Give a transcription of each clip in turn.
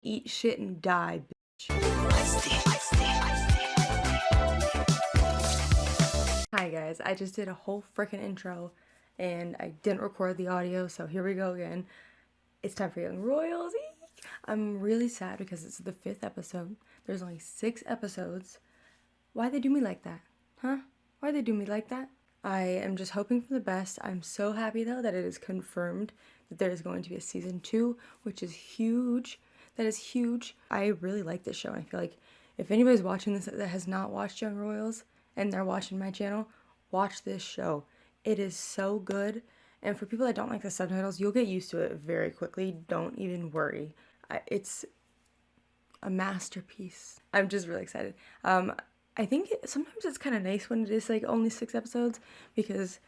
Eat shit and die, bitch. Hi guys, I just did a whole freaking intro and I didn't record the audio, so here we go again. It's time for Young Royals. Eek. I'm really sad because it's the 5th episode. There's only 6 episodes. Why'd they do me like that? Huh? Why'd they do me like that? I am just hoping for the best. I'm so happy though that it is confirmed that there is going to be a season 2, which is huge. That is huge. I really like this show and I feel like if anybody's watching this that has not watched Young Royals and they're watching my channel, watch this show. It is so good. And for people that don't like the subtitles, you'll get used to it very quickly. Don't even worry. It's a masterpiece. I'm just really excited. I think sometimes it's kind of nice when it is like only 6 episodes because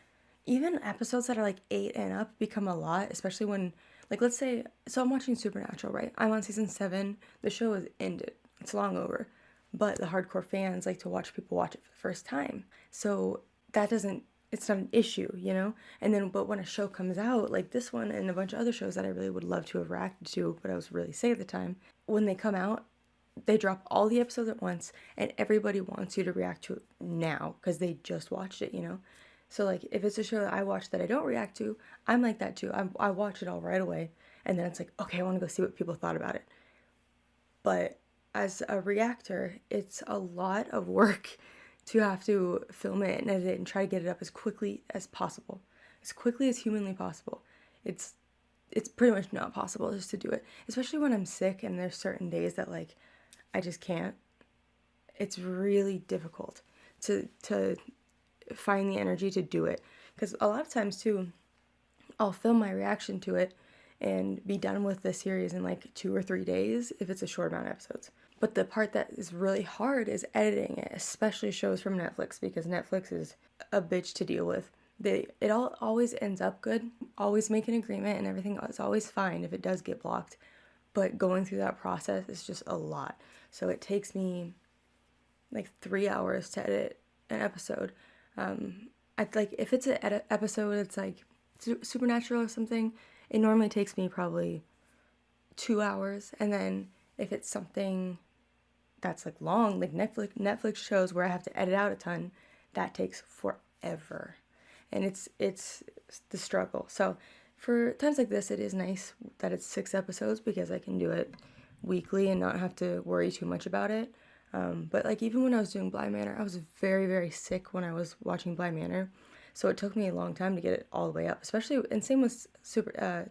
even episodes that are like 8 and up become a lot, especially when, like, let's say, so I'm watching Supernatural, right? I'm on season 7. The show is ended. It's long over. But the hardcore fans like to watch people watch it for the first time. So that doesn't, it's not an issue, you know? And then, but when a show comes out, like this one and a bunch of other shows that I really would love to have reacted to, but I was really sick at the time, when they come out, they drop all the episodes at once and everybody wants you to react to it now because they just watched it, you know? So like if it's a show that I watch that I don't react to, I'm like that too. I watch it all right away and then it's like, okay, I want to go see what people thought about it. But as a reactor, it's a lot of work to have to film it and edit it and try to get it up as quickly as possible. As quickly as humanly possible. It's pretty much not possible just to do it. Especially when I'm sick and there's certain days that like I just can't. It's really difficult to find the energy to do it. Because a lot of times too, I'll film my reaction to it and be done with the series in like 2 or 3 days if it's a short amount of episodes. But the part that is really hard is editing it, especially shows from Netflix because Netflix is a bitch to deal with. It all always ends up good, always make an agreement and everything is always fine if it does get blocked. But going through that process is just a lot. So it takes me like 3 hours to edit an episode. I like if it's an episode, it's like Supernatural or something. It normally takes me probably 2 hours, and then if it's something that's like long, like Netflix shows where I have to edit out a ton, that takes forever, and it's the struggle. So for times like this, it is nice that it's 6 episodes because I can do it weekly and not have to worry too much about it. But like even when I was doing Bly Manor, I was very, very sick when I was watching Bly Manor. So it took me a long time to get it all the way up, especially, and same with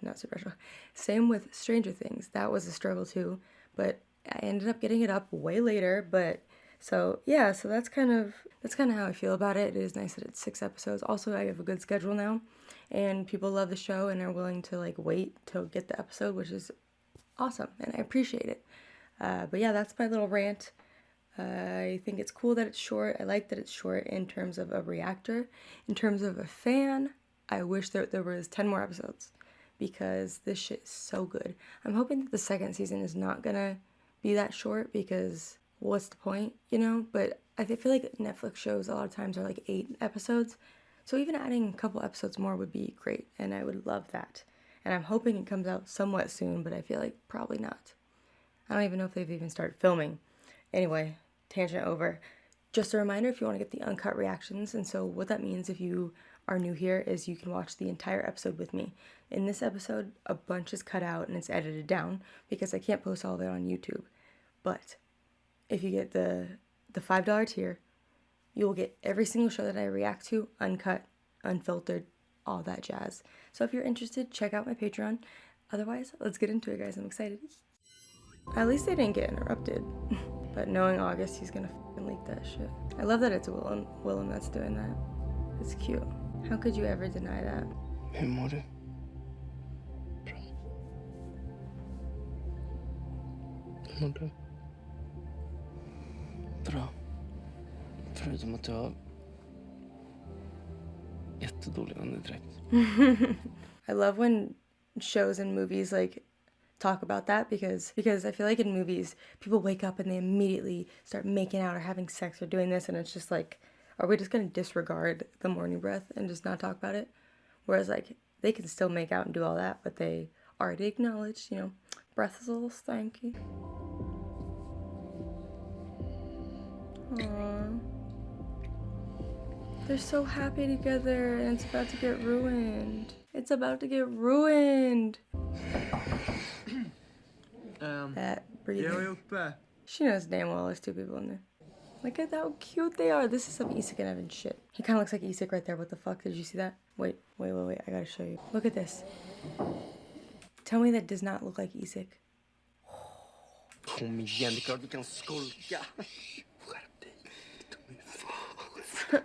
not Supernatural, same with Stranger Things. That was a struggle too, but I ended up getting it up way later. But so yeah, so that's kind of how I feel about it. It is nice that it's 6 episodes. Also, I have a good schedule now, and people love the show and are willing to like wait to get the episode, which is awesome, and I appreciate it. But yeah, that's my little rant. I think it's cool that it's short. I like that it's short in terms of a reactor. In terms of a fan, I wish there was 10 more episodes because this shit is so good. I'm hoping that the second season is not gonna be that short because what's the point, you know? But I feel like Netflix shows a lot of times are like 8 episodes. So even adding a couple episodes more would be great and I would love that. And I'm hoping it comes out somewhat soon, but I feel like probably not. I don't even know if they've even started filming. Anyway, tangent over. Just a reminder if you want to get the uncut reactions, and so what that means if you are new here is you can watch the entire episode with me. In this episode, a bunch is cut out and it's edited down because I can't post all of it on YouTube. But if you get the $5 tier, you will get every single show that I react to, uncut, unfiltered, all that jazz. So if you're interested, check out my Patreon. Otherwise, let's get into it, guys. I'm excited. At least they didn't get interrupted. But knowing August, he's gonna fucking leak that shit. I love that it's Willem that's doing that. It's cute. How could you ever deny that? Hur mår du? Bra. Hur mår du? Bra. Förutom att jag har jättedålig andedräkt. I love when shows and movies like talk about that because I feel like in movies people wake up and they immediately start making out or having sex or doing this and it's just like, are we just gonna disregard the morning breath and just not talk about it? Whereas like they can still make out and do all that, but they already acknowledged, you know, breath is a little stanky. Aww. They're so happy together and it's about to get ruined. It's about to get ruined. That breathing. She knows damn well there's two people in there. Look at how cute they are. This is some Isak and Evan shit. He kind of looks like Isak right there. What the fuck? Did you see that? Wait. I gotta show you. Look at this. Tell me that does not look like Isak. Kom igen, det är klart vi kan skolka. Skärp dig. De är fan.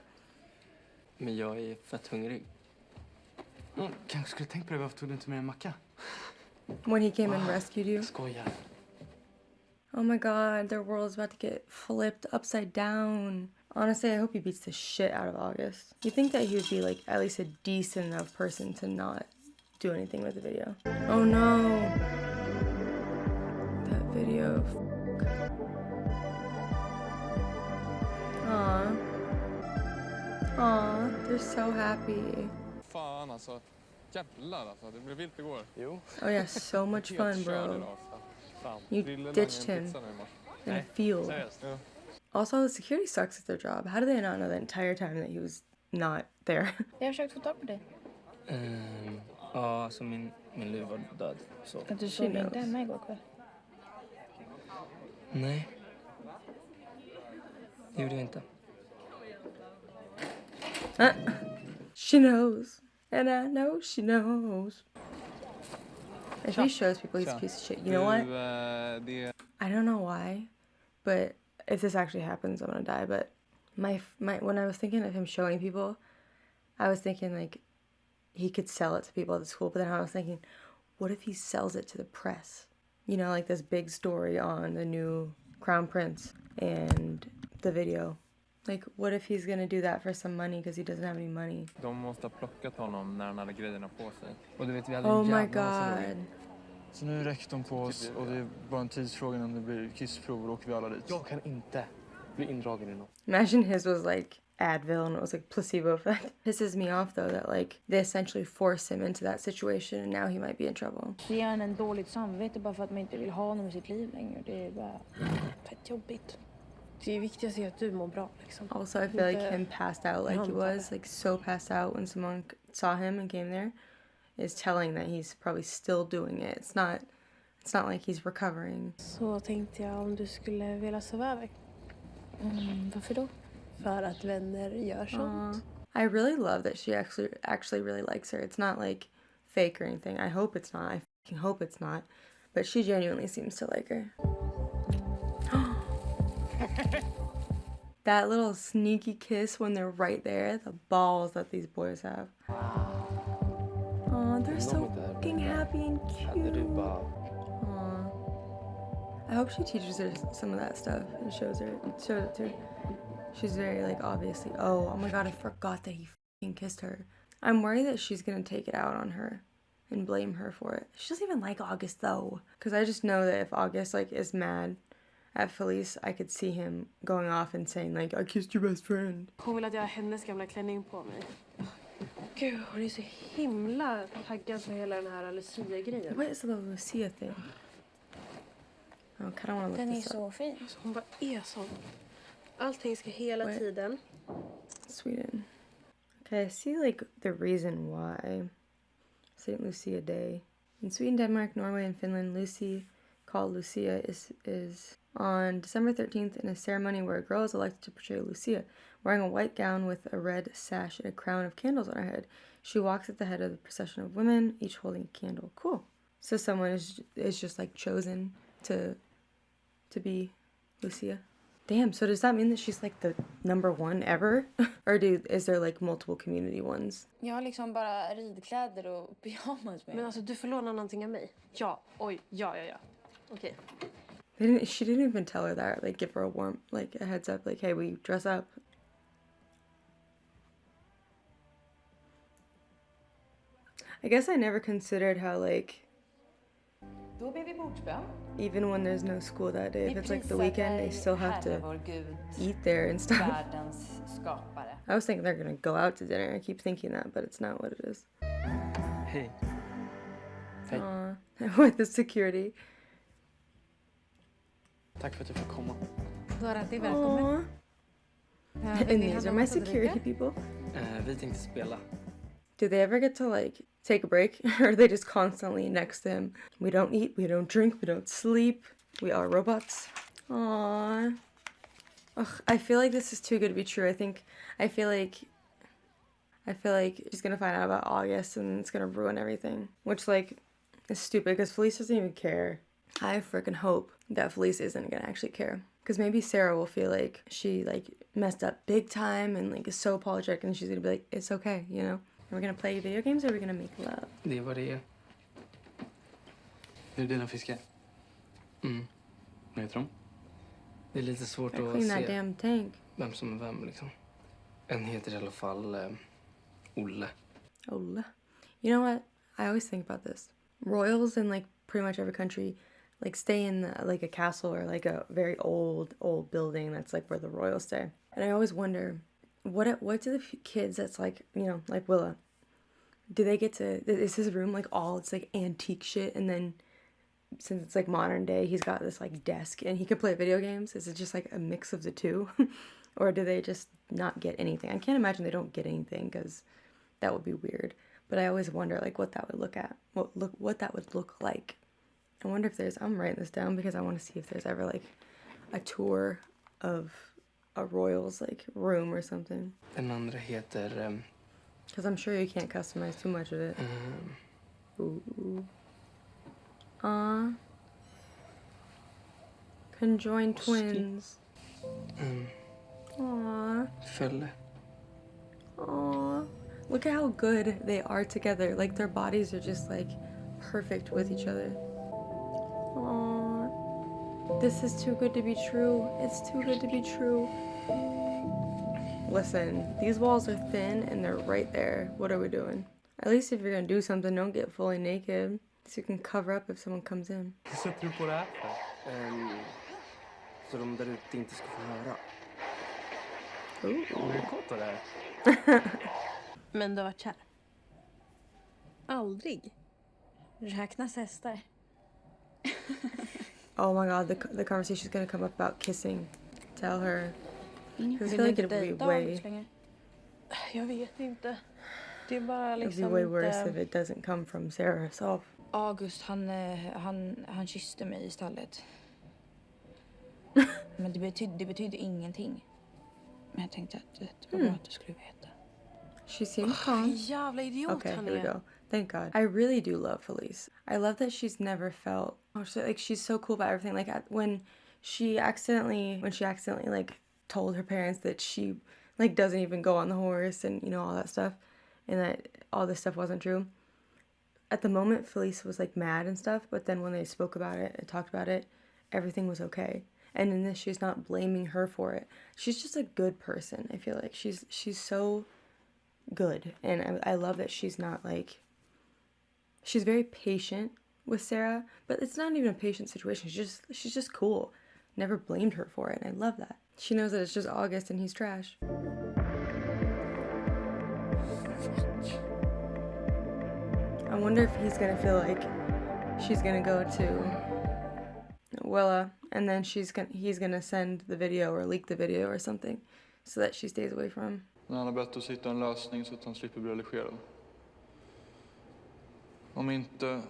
Men jag är fett hungrig. Kanske skulle tänkt på det. Varför tog du inte med en macka? When he came and rescued you. Skojar. Oh my god, their world's about to get flipped upside down. Honestly, I hope he beats the shit out of August. You think that he would be like at least a decent enough person to not do anything with the video. Oh no. That video. Aw. Aw, they're so happy. Fan alltså. Jävlar alltså. Det blev vilt igår. Jo. Oh yeah, so much fun, bro. You ditched him in a field. Ja. Also, the security sucks at their job. How do they not know the entire time that he was not there? Jag har försökt få tag på dig. Ja, alltså min lur var död. Så. Att du såg inte hemma igår kväll. Nej. Det gjorde jag inte. She knows. And I know she knows. If he shows people he's a piece of shit, you know what? I don't know why, but if this actually happens, I'm gonna die. But my when I was thinking of him showing people, I was thinking like he could sell it to people at the school. But then I was thinking, what if he sells it to the press? You know, like this big story on the new Crown Prince and the video. Like, what if he's gonna do that for some money because he doesn't have any money? De måste ha plockat honom när han hade grejerna på sig. Och du vet, vi hade Oh en my jävla massa roligt. god. Så nu räcker de på oss och det är bara en tidsfråga om det blir kissprov och då åker vi alla dit. Jag kan inte bli indragen i något. Imagine his was like Advil and it was like placebo effect. Pisses me off though that like they essentially force him into that situation and now he might be in trouble. Det ger en dåligt samvete bara för att man inte vill ha honom i sitt liv längre. Det är bara fett jobbigt. Det är viktigast är att du mår bra liksom. Also, I feel like him passed out like he was, like so passed out when someone saw him and came there is telling that he's probably still doing it. It's not like he's recovering. Så tänkte jag om du skulle vilja sova över. Varför då? För att vänner gör sånt. I really love that she actually really likes her. It's not like fake or anything. I hope it's not. I fucking hope it's not. But she genuinely seems to like her. That little sneaky kiss when they're right there. The balls that these boys have. Oh, they're so fucking happy and cute. Aw. I hope she teaches her some of that stuff and shows it to her. She's very like obviously. Oh my god, I forgot that he fucking kissed her. I'm worried that she's gonna take it out on her and blame her for it. She doesn't even like August though, because I just know that if August like is mad at Felice, I could see him going off and saying like, I kissed your best friend. Hon vill att jag har hennes gamla klänning på mig. Gud, hon är så himla taggad på hela den här Lucia-grejen. What is the Lucia thing? I kind of want to look Den är this up. så fin. Så hon bara är sån. Allting ska hela tiden. Sweden. Okay, I see like the reason why. St. Lucia Day. In Sweden, Denmark, Norway, and Finland, Lucy, called Lucia, is on December 13th in a ceremony where a girl is elected to portray Lucia, wearing a white gown with a red sash and a crown of candles on her head. She walks at the head of the procession of women, each holding a candle. Cool. So someone is just like chosen to be Lucia. Damn, so does that mean that she's like the number one ever? Or is there like multiple community ones? Jag har liksom bara ridkläder och pyjamas med. Men alltså, du får låna någonting av mig. Ja, oj, ja. Okej. She didn't even tell her that, like give her a heads up, like, hey, we dress up. I guess I never considered how like Då ber vi bordsbön. even when there's no school that day, if it's like the weekend, they still have to eat there and stuff. Världens skapare. I was thinking they're gonna go out to dinner. I keep thinking that, but it's not what it is. Hej. Aw. With the security. Tack för att du fick komma. Du är alltid välkommen. And these are my security people. Vi tänkte spela. Do they ever get to like take a break? Or are they just constantly next to him? We don't eat, we don't drink, we don't sleep. We are robots. Aww. Ugh, I feel like this is too good to be true. I feel like she's gonna find out about August and it's gonna ruin everything. Which like is stupid because Felice doesn't even care. I freaking hope that Felice isn't gonna actually care. Because maybe Sarah will feel like she like messed up big time and like is so apologetic and she's gonna be like, it's okay, you know? Are we gonna play video games or are we gonna make love? Det är vad det är. Är det dina fiskar? Mm. Vad heter de? Det är lite svårt I att clean that se damn tank. vem som är vem liksom. En heter i alla fall Olle. Olle. You know what? I always think about this. Royals in like pretty much every country like stay in like a castle or like a very old building that's like where the royals stay. And I always wonder what do the kids that's like, you know, like Willa, do they get to, is his room like all it's like antique shit and then since it's like modern day he's got this like desk and he can play video games? Is it just like a mix of the two? Or do they just not get anything? I can't imagine they don't get anything because that would be weird. But I always wonder like what that would what that would look like. I wonder if there's, I'm writing this down because I want to see if there's ever like a tour of a royal's like room or something. Den andra heter... Because I'm sure you can't customize too much of it. Ooh. Conjoined twins. Aww. Fälle. Aww. Look at how good they are together. Like their bodies are just like perfect with each other. Aww. This is too good to be true. It's too good to be true. Listen, these walls are thin and they're right there. What are we doing? At least if you're gonna do something, don't get fully naked. So you can cover up if someone comes in. Vad sätter du på det här för? Så de där ute inte ska få höra. Har du koll på det här? Men du har varit kär? Aldrig. Räknas hästar. Oh my god, the conversation's gonna come up about kissing. Tell her. I Vill feel du like inte it would dejta be August way... längre? Jag vet inte. Det är bara It'd be liksom way worse inte... if it doesn't come from Sarah herself. August, han kysste mig i stallet. Men det betydde ingenting. Men jag tänkte att det var bra att du skulle veta. She seems calm. Jävla idiot Okay, han here we är. go. Thank God. I really do love Felice. I love that she's never felt... like, she's so cool about everything. Like, when she accidentally like, told her parents that she, like, doesn't even go on the horse and, you know, all that stuff. And that all this stuff wasn't true. At the moment, Felice was, like, mad and stuff. But then when they spoke about it and talked about it, everything was okay. And in this, she's not blaming her for it. She's just a good person, I feel like. She's so good. And I love that she's not, like... She's very patient with Sarah. But it's not even a patient situation. She's just cool. Never blamed her for it. And I love that. She knows that it's just August and he's trash. I wonder if he's gonna feel like she's gonna go to Willa and then he's gonna send the video or leak the video or something so that she stays away from him. Men han har bett oss hitta en lösning så att han slipper bli religerad. Om inte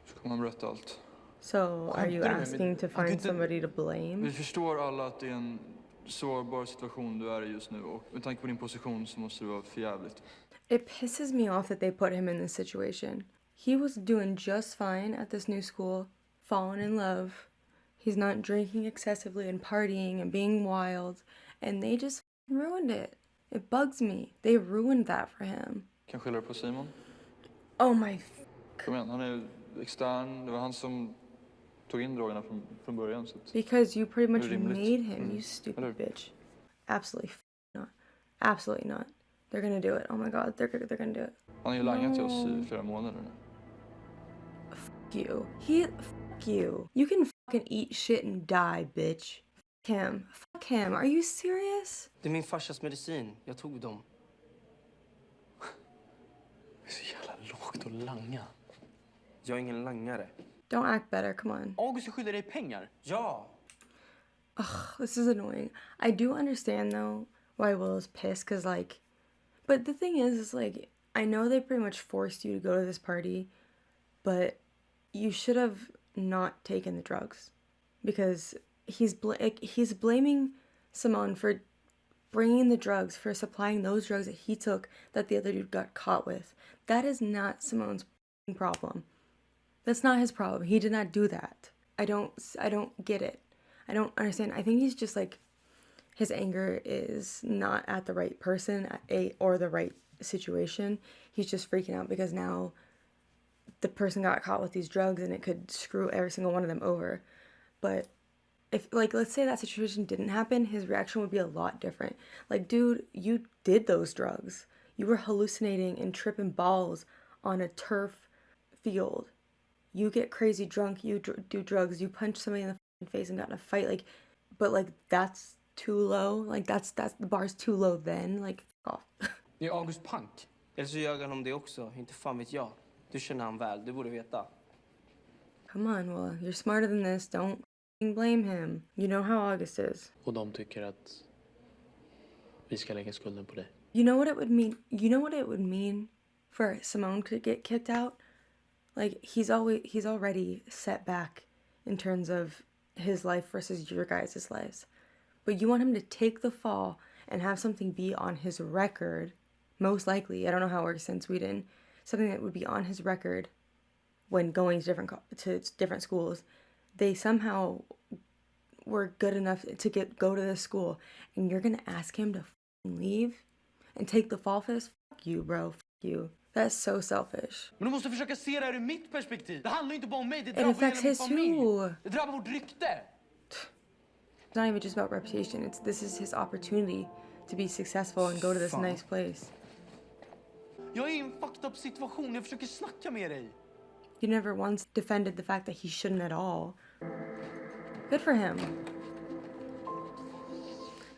så kommer han berätta allt. So are you asking to find somebody to blame? Vi förstår alla att det är en sårbar situation du är i just nu och med tanke på din position så måste det vara förjävligt. It pisses me off that they put him in this situation. He was doing just fine at this new school, falling in love. He's not drinking excessively and partying and being wild. And they just ruined it. It bugs me. They ruined that for him. Kan skylla det på Simon? Oh my... Kom igen, han är extern. Det var han som tog in drogerna från början. Så att... Because you pretty much rimligt. made him, you stupid Eller? bitch. Absolutely not. Absolutely not. They're gonna do it. Oh my god, they're gonna do it. Han har ju langat till oss i flera månader nu. Fuck you. You can fucking eat shit and die, bitch. Fuck him. Are you serious? Det är min farsas medicin. Jag tog dem. Det är så jävla lågt att langa. Jag är ingen langare. Don't act better, come on. August skyller dig pengar. Ja, Ugh, this is annoying. I do understand though why Willow's pissed, cause like, but the thing is like, I know they pretty much forced you to go to this party, but you should have not taken the drugs, because he's blaming Simone for bringing the drugs, for supplying those drugs that he took that the other dude got caught with. That is not Simone's problem. That's not his problem. He did not do that. I don't get it. I don't understand. I think he's just like, his anger is not at the right person or the right situation. He's just freaking out because now the person got caught with these drugs and it could screw every single one of them over. But if, like, let's say that situation didn't happen, his reaction would be a lot different. Like, dude, you did those drugs. You were hallucinating and tripping balls on a turf field. You get crazy drunk, you do drugs, you punch somebody in the face and got in a fight, like, but like, that's too low. Like, that's the bar's too low then. Like, off. Det är August Punk. Eller så ljög han om det också. Inte fan vet jag. Du känner han väl. Du borde veta. Come on, Will. You're smarter than this. Don't blame him. You know how August is. Och de tycker att vi ska lägga skulden på dig. You know what it would mean? You know what it would mean for Simone to get kicked out? Like, he's already set back in terms of his life versus your guys' lives. But you want him to take the fall and have something be on his record, most likely, I don't know how it works in Sweden, something that would be on his record when going to different schools. They somehow were good enough to go to this school, and you're gonna ask him to leave and take the fall for this? Fuck you, bro. Fuck you. That's so selfish. Men du måste försöka se det här ur mitt perspektiv. Det handlar inte bara om mig, det It drabbar affects hela min his familj. too. Det drabbar vårt rykte. It's not even just about reputation. This is his opportunity to be successful and go to this nice place. Jag är i en fucked up situation. Jag försöker snacka med dig. You never once defended the fact that he shouldn't at all. Good for him.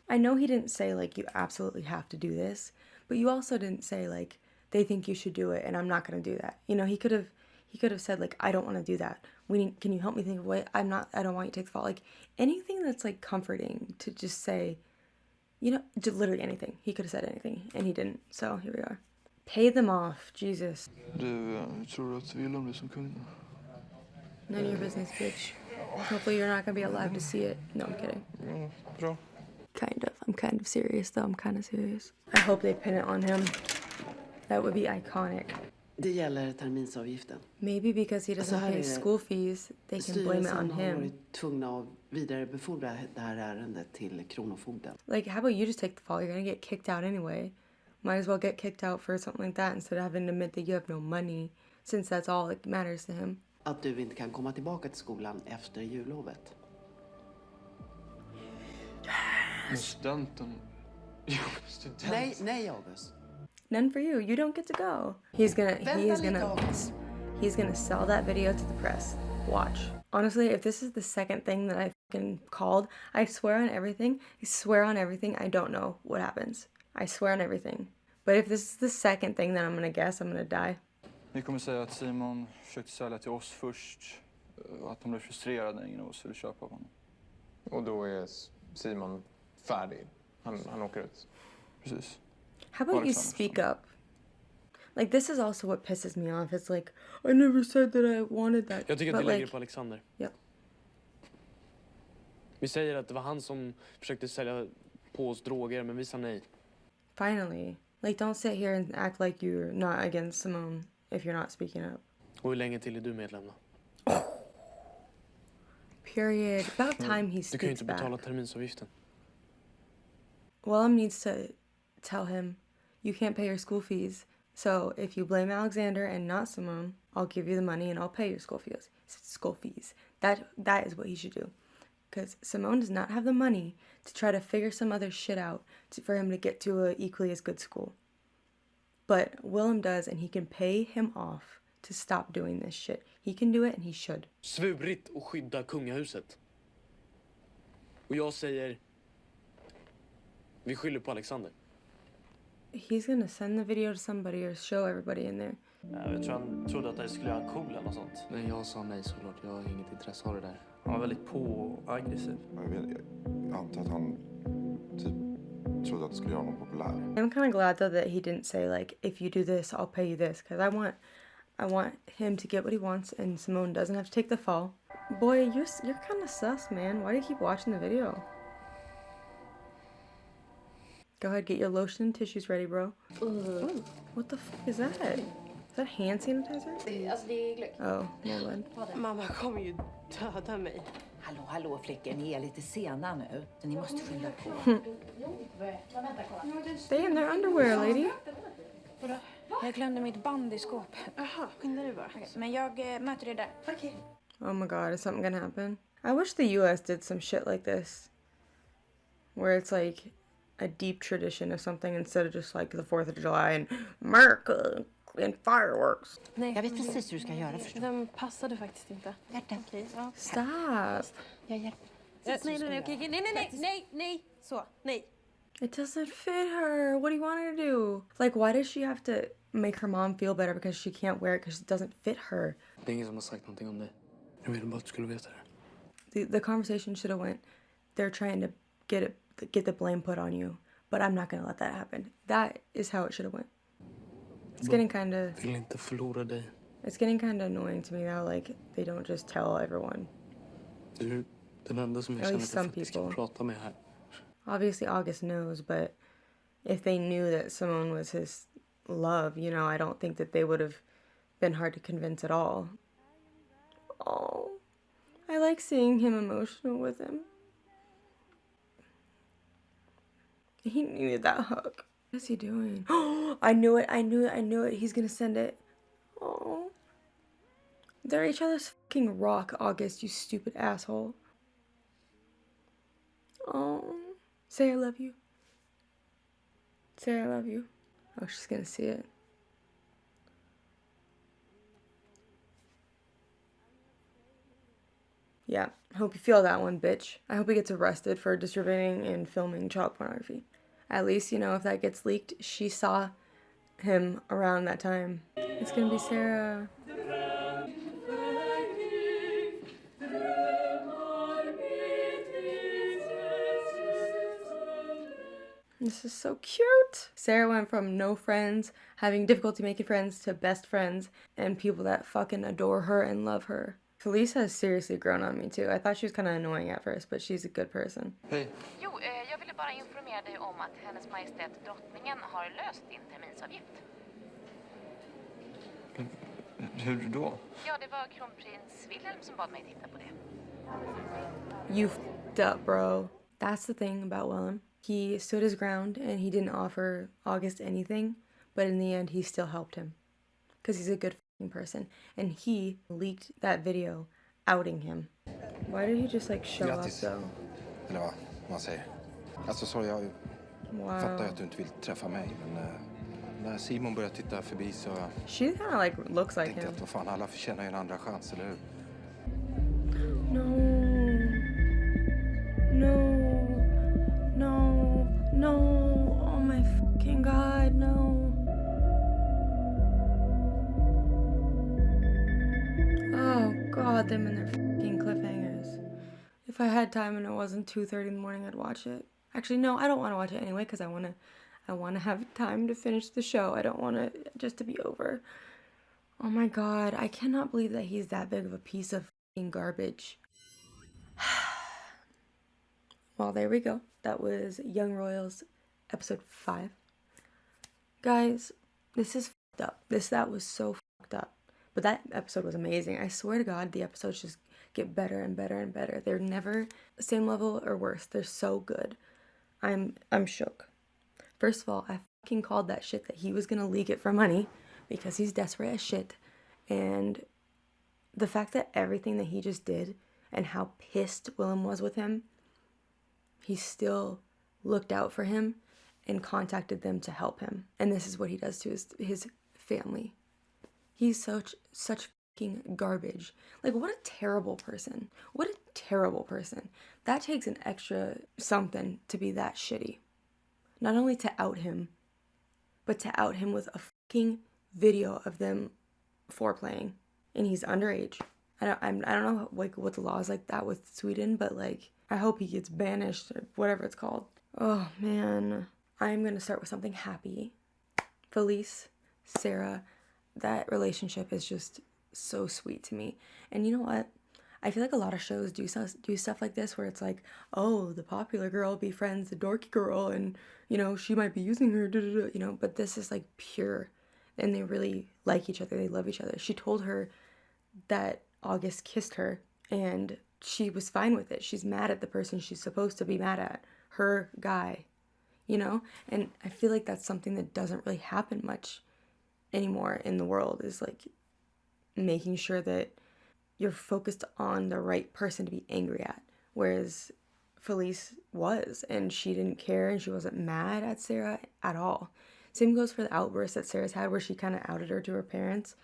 I know he didn't say, like, you absolutely have to do this, but you also didn't say, like, they think you should do it and I'm not going to do that. You know, he could have said, like, I don't want to do that. Can you help me think of a way? I don't want you to take the fall. Like, anything that's, like, comforting to just say, you know, just literally anything. He could have said anything and he didn't. So here we are. Pay them off, Jesus. Du, tror du att Willem blir som kung? None of your business, bitch. Hopefully you're not going to be alive to see it. No, I'm kidding. Bra. Kind of. I'm kind of serious, though. I'm kind of serious. I hope they pin it on him. That would be iconic. Det gäller terminsavgiften. Maybe because he doesn't pay school fees, they can blame it on Styrelsen har him. varit tvungna att vidarebefordra det här ärendet till Kronofogden. Like, how about you just take the fall? You're gonna get kicked out anyway. Might as well get kicked out for something like that instead of having to admit that you have no money, since that's all that matters to him. Att du inte kan komma tillbaka till skolan efter jullovet. Men studenten... Jo, studenten... Nej, August. None for you. You don't get to go. He's gonna sell that video to the press. Watch. Honestly, if this is the second thing that I fucking called, I swear on everything. I don't know what happens. I swear on everything. But if this is the second thing that I'm gonna guess, I'm gonna die. Vi kommer säga att Simon försökte sälja till oss först. Och att han blev frustrerad när ingen av oss ville köpa av honom. Och då är Simon färdig. Han åker ut. Precis. How about you speak up? Like, this is also what pisses me off. It's like, I never said that I wanted that. Jag tycker att But vi lägger like, det på Alexander. Ja. Vi säger att det var han som försökte sälja på oss droger, men vi sa nej. Finally. Like, don't sit here and act like you're not against Simone if you're not speaking up. Och hur länge till är du medlem då? Period. About time he Du kan ju speaks inte back. betala terminsavgiften. Willem needs to tell him, you can't pay your school fees. So if you blame Alexander and not Simone, I'll give you the money and I'll pay your school fees. That is what he should do. Because Simone does not have the money to try to figure some other shit out for him to get to a equally as good school. But Willem does, and he can pay him off to stop doing this shit. He can do it and he should. Svurit och skydda kungahuset. Och jag säger... Vi skyller på Alexander. He's gonna send the video to somebody or show everybody in there. Jag tror han trodde att jag skulle göra en cool eller något sånt. Nej, jag sa nej såklart. Jag har inget intresse av det där. Han var väldigt på och aggressiv. Jag antar att han typ trodde att det skulle göra honom populär. I'm kind of glad though that he didn't say like, if you do this, I'll pay you this, because I want him to get what he wants, and Simone doesn't have to take the fall. Boy, you're kind of sus, man. Why do you keep watching the video? Go ahead, get your lotion and tissues ready, bro. Ooh, what the fuck is that? Is that hand sanitizer? Alltså det är glögg. Oh, well then. Mamma kommer ju döda mig. Hallå flickor, ni är lite sena nu. Så ni måste skynda på. Stay in their underwear, lady. Jag glömde mitt band i skåpet. Jaha, skynda dig bara. Okay, men jag möter dig där. Okej. Oh my god, is something gonna happen? I wish the US did some shit like this. Where it's like a deep tradition of something instead of just like the 4th of July and America and fireworks. Nej, Jag vet precis hur du ska göra, förstår du. den passade faktiskt inte. Hjärta. Okej, ja. Stop. Jag hjälper. Nej, okej. Nej. Så, nej. It doesn't fit her. What do you want her to do? Like, why does she have to make her mom feel better because she can't wear it because it doesn't fit her? Det är ingen som har sagt någonting om dig. Jag ville bara att du skulle veta det. The conversation should have went, they're trying to get the blame put on you, but I'm not gonna let that happen. That is how it should have went. It's getting kind of... Vill inte förlora dig. It's getting kind of annoying to me now, like, they don't just tell everyone. Du är den enda som jag At känner least att jag some faktiskt kan people. prata med här. Obviously, August knows, but if they knew that Simone was his love, you know, I don't think that they would have been hard to convince at all. Oh, I like seeing him emotional with him. He needed that hug. What is he doing? Oh, I knew it. He's gonna send it. Oh. They're each other's fucking rock, August, you stupid asshole. Oh. Say I love you. Say I love you. Oh, she's gonna see it. Yeah, I hope you feel that one, bitch. I hope he gets arrested for distributing and filming child pornography. At least, you know, if that gets leaked, she saw him around that time. It's gonna be Sarah. This is so cute. Sarah went from no friends, having difficulty making friends, to best friends, and people that fucking adore her and love her. Felice has seriously grown on me too. I thought she was kind of annoying at first, but she's a good person. Hej. Jo, jag ville bara informera dig om att Hennes Majestät Drottningen har löst din terminsavgift. Hur då? Ja, det var kronprins Wilhelm som bad mig titta på det. You f***ed up, bro. That's the thing about Willem. He stood his ground and he didn't offer August anything, but in the end he still helped him. Because he's a good f***ing person. And he leaked that video outing him. Why did he just like show Grattis. up though? Eller vad man säger. Alltså sorry, jag fattar Wow. att du inte vill träffa mig, men när Simon började titta förbi så She kind of like looks like tänkte jag him. att vad fan, alla förtjänar ju en andra chans, eller hur? No. No. No. No. Oh my fucking god, no. Oh god, them and their fucking cliffhangers. If I had time and it wasn't 2:30 in the morning, I'd watch it. Actually, no, I don't want to watch it anyway because I want to have time to finish the show. I don't want it just to be over. Oh my god, I cannot believe that he's that big of a piece of fucking garbage. Well, there we go. That was Young Royals episode 5. Guys, this is fucked up. That was so fucked up. But that episode was amazing. I swear to God, the episodes just get better and better and better. They're never the same level or worse. They're so good. I'm shook. First of all, I fucking called that shit that he was gonna leak it for money because he's desperate as shit. And the fact that everything that he just did and how pissed Willem was with him, he still looked out for him and contacted them to help him. And this is what he does to his family. He's such fucking garbage. Like, what a terrible person. What a terrible person. That takes an extra something to be that shitty. Not only to out him, but to out him with a fucking video of them foreplaying. And he's underage. I don't know like what the law is like that with Sweden, but like I hope he gets banished or whatever it's called. Oh man, I'm gonna start with something happy. Felice, Sarah, that relationship is just so sweet to me. And you know what? I feel like a lot of shows do stuff like this where it's like, oh, the popular girl befriends the dorky girl, and you know she might be using her, you know. But this is like pure, and they really like each other. They love each other. She told her that August kissed her, and she was fine with it. She's mad at the person she's supposed to be mad at, her guy, you know. And I feel like that's something that doesn't really happen much anymore in the world, is like making sure that you're focused on the right person to be angry at. Whereas Felice was, and she didn't care, and she wasn't mad at Sarah at all. Same goes for the outburst that Sarah's had where she kind of outed her to her parents.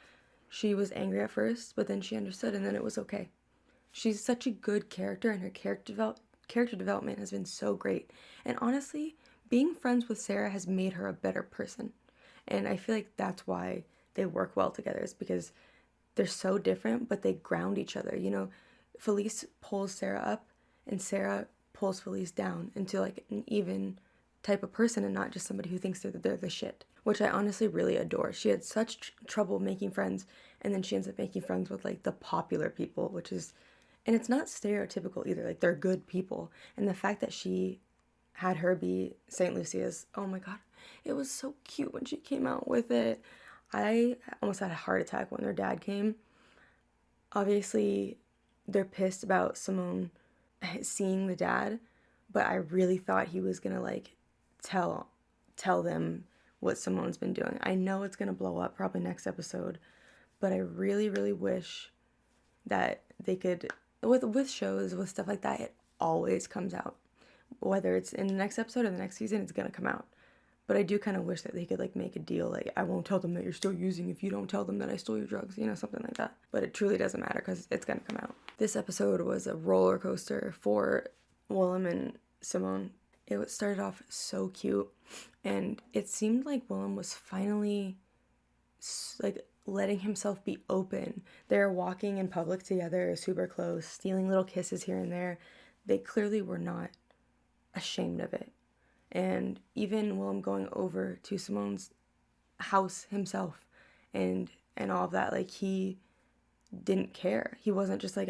She was angry at first, but then she understood, and then it was okay. She's such a good character, and her character development has been so great. And honestly, being friends with Sarah has made her a better person. And I feel like that's why they work well together, is because they're so different, but they ground each other. You know, Felice pulls Sarah up, and Sarah pulls Felice down into like an even type of person, and not just somebody who thinks that they're the shit, which I honestly really adore. She had such trouble making friends, and then she ends up making friends with like the popular people, which is, and it's not stereotypical either. Like they're good people, and the fact that she had her be St. Lucia's, oh my god, it was so cute when she came out with it. I almost had a heart attack when their dad came. Obviously, they're pissed about Simone seeing the dad, but I really thought he was gonna like tell them what Simone's been doing. I know it's gonna blow up probably next episode, but I really, really wish that they could, with shows, with stuff like that, it always comes out. Whether it's in the next episode or the next season, it's gonna come out. But I do kind of wish that they could like make a deal, like I won't tell them that you're still using if you don't tell them that I stole your drugs, you know, something like that. But it truly doesn't matter because it's gonna come out. This episode was a roller coaster for Willem and Simone. It started off so cute, and it seemed like Willem was finally like letting himself be open. They're walking in public together, super close, stealing little kisses here and there. They clearly were not ashamed of it. And even Willem going over to Simone's house himself and all of that, like he didn't care. He wasn't just like,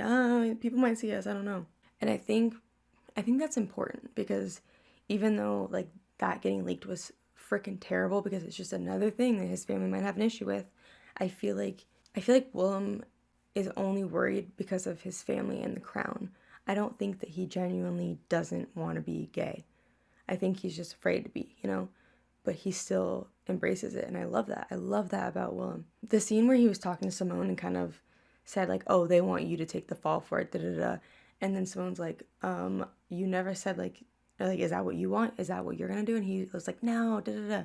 people might see us, I don't know. And I think that's important, because even though like that getting leaked was freaking terrible, because it's just another thing that his family might have an issue with, I feel like Willem is only worried because of his family and the crown. I don't think that he genuinely doesn't want to be gay. I think he's just afraid to be, you know, but he still embraces it, and I love that. I love that about Willem. The scene where he was talking to Simone and kind of said like, oh, they want you to take the fall for it, da-da-da, and then Simone's like, you never said like, is that what you want? Is that what you're gonna do? And he was like, no, da-da-da.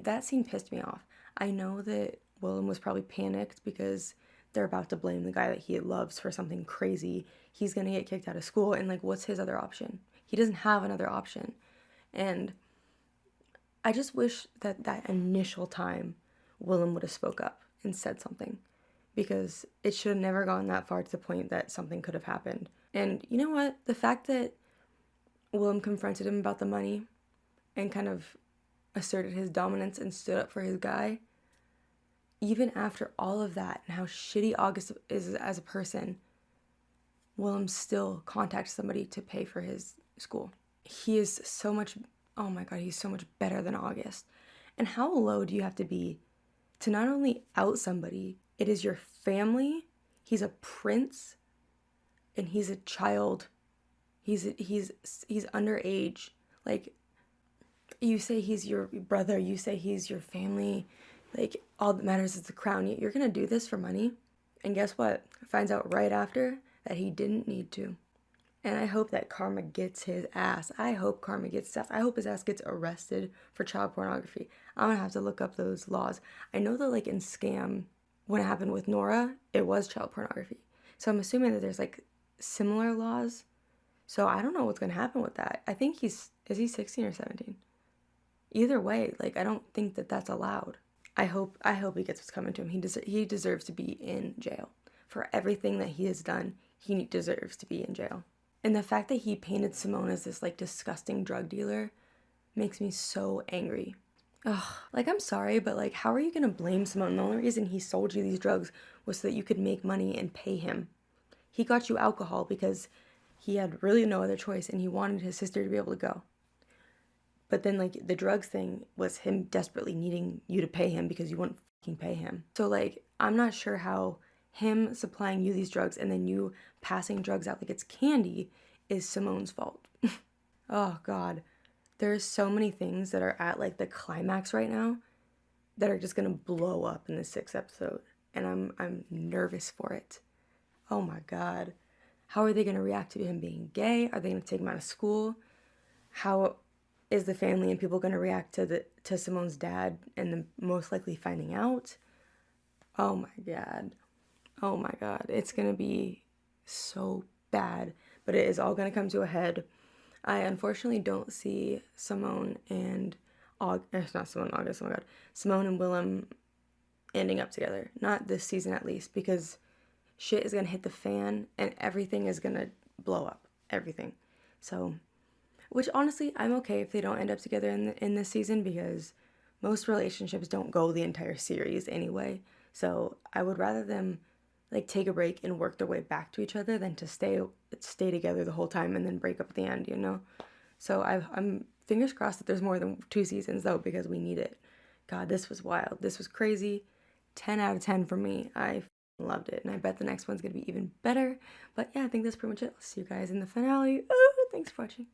That scene pissed me off. I know that Willem was probably panicked because they're about to blame the guy that he loves for something crazy. He's gonna get kicked out of school, and like, what's his other option? He doesn't have another option. And I just wish that initial time Willem would have spoke up and said something, because it should have never gone that far to the point that something could have happened. And you know what? The fact that Willem confronted him about the money and kind of asserted his dominance and stood up for his guy, even after all of that and how shitty August is as a person, Willem still contacts somebody to pay for his school. He is so much, oh my god, he's so much better than August. And how low do you have to be to not only out somebody, it is your family, he's a prince, and he's a child. He's underage. Like, you say he's your brother, you say he's your family, like, all that matters is the crown. You're gonna do this for money? And guess what? Finds out right after that he didn't need to. And I hope that karma gets his ass. I hope karma gets his ass. I hope his ass gets arrested for child pornography. I'm gonna have to look up those laws. I know that like in Scam, when it happened with Nora, it was child pornography. So I'm assuming that there's like similar laws. So I don't know what's gonna happen with that. I think is he 16 or 17? Either way, like I don't think that that's allowed. I hope he gets what's coming to him. He deserves to be in jail for everything that he has done, he deserves to be in jail. And the fact that he painted Simone as this like disgusting drug dealer makes me so angry. Ugh, like I'm sorry, but like how are you gonna blame Simone? The only reason he sold you these drugs was so that you could make money and pay him. He got you alcohol because he had really no other choice and he wanted his sister to be able to go. But then like the drugs thing was him desperately needing you to pay him because you wouldn't fucking pay him. So like I'm not sure how him supplying you these drugs and then you passing drugs out like it's candy is Simone's fault. Oh God. There's so many things that are at like the climax right now that are just gonna blow up in the 6th episode. And I'm nervous for it. Oh my God. How are they gonna react to him being gay? Are they gonna take him out of school? How is the family and people gonna react to Simone's dad and then most likely finding out? Oh my God. Oh my God. It's gonna be so bad. But it is all gonna come to a head. I unfortunately don't see Simone and August, oh my God, Simone and Willem ending up together. Not this season at least, because shit is gonna hit the fan and everything is gonna blow up. Everything. So, which honestly, I'm okay if they don't end up together in this season because most relationships don't go the entire series anyway. So I would rather them like take a break and work their way back to each other than to stay together the whole time and then break up at the end, you know? So I'm fingers crossed that there's more than 2 seasons though, because we need it. God, this was wild. This was crazy. 10 out of 10 for me. I loved it. And I bet the next one's going to be even better. But yeah, I think that's pretty much it. I'll see you guys in the finale. Thanks for watching.